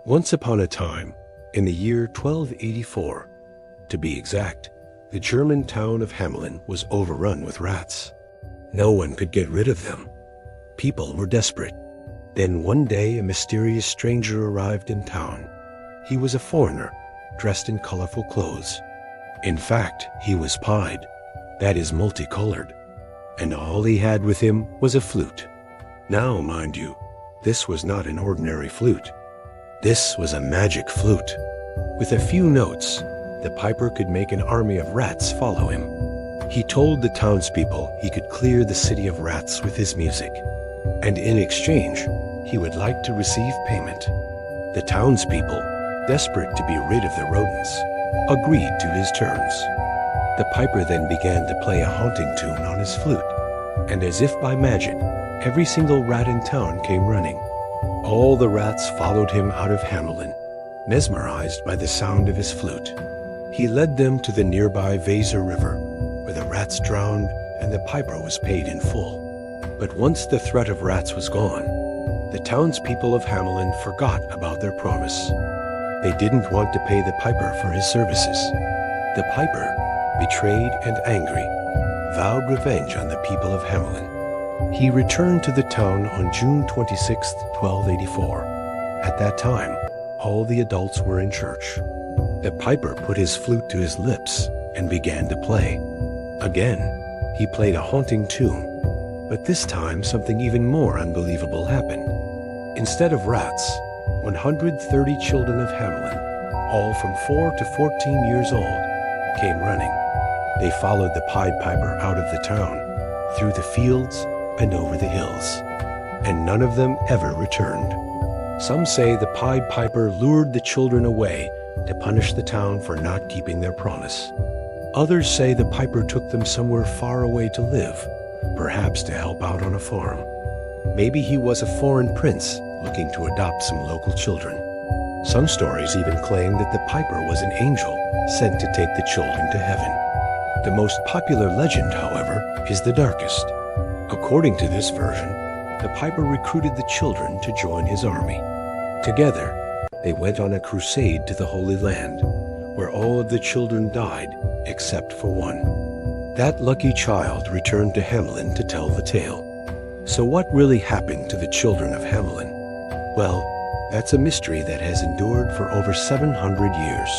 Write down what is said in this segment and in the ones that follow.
Once upon a time, in the year 1284, to be exact, the German town of Hamelin was overrun with rats. No one could get rid of them. People were desperate. Then one day a mysterious stranger arrived in town. He was a foreigner, dressed in colorful clothes. In fact, he was pied, that is multicolored, and all he had with him was a flute. Now, mind you, this was not an ordinary flute. This was a magic flute. With a few notes, the piper could make an army of rats follow him. He told the townspeople he could clear the city of rats with his music, and in exchange, he would like to receive payment. The townspeople, desperate to be rid of the rodents, agreed to his terms. The piper then began to play a haunting tune on his flute, and as if by magic, every single rat in town came running. All the rats followed him out of Hamelin, mesmerized by the sound of his flute. He led them to the nearby Weser River, where the rats drowned and the piper was paid in full. But once the threat of rats was gone, the townspeople of Hamelin forgot about their promise. They didn't want to pay the piper for his services. The piper, betrayed and angry, vowed revenge on the people of Hamelin. He returned to the town on June 26, 1284. At that time, all the adults were in church. The piper put his flute to his lips and began to play. Again, he played a haunting tune, but this time something even more unbelievable happened. Instead of rats, 130 children of Hamelin, all from 4 to 14 years old, came running. They followed the Pied Piper out of the town, through the fields and over the hills, and none of them ever returned. Some say the Pied Piper lured the children away to punish the town for not keeping their promise. Others say the piper took them somewhere far away to live, perhaps to help out on a farm. Maybe he was a foreign prince looking to adopt some local children. Some stories even claim that the piper was an angel sent to take the children to heaven. The most popular legend, however, is the darkest. According to this version, the piper recruited the children to join his army. Together, they went on a crusade to the Holy Land, where all of the children died except for one. That lucky child returned to Hamelin to tell the tale. So what really happened to the children of Hamelin? Well, that's a mystery that has endured for over 700 years.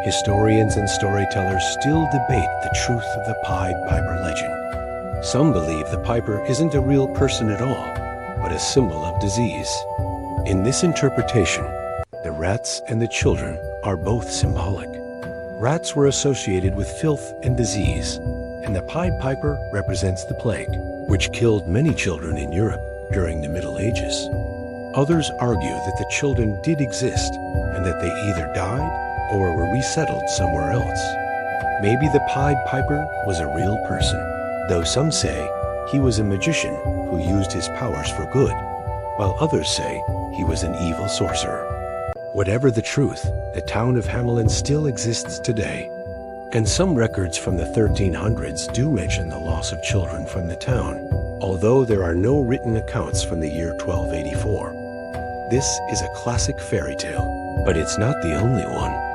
Historians and storytellers still debate the truth of the Pied Piper legend. Some believe the piper isn't a real person at all, but a symbol of disease. In this interpretation, the rats and the children are both symbolic. Rats were associated with filth and disease, and the Pied Piper represents the plague, which killed many children in Europe during the Middle Ages. Others argue that the children did exist and that they either died or were resettled somewhere else. Maybe the Pied Piper was a real person, though some say he was a magician who used his powers for good, while others say he was an evil sorcerer. Whatever the truth, the town of Hamelin still exists today, and some records from the 1300s do mention the loss of children from the town, although there are no written accounts from the year 1284. This is a classic fairy tale, but it's not the only one.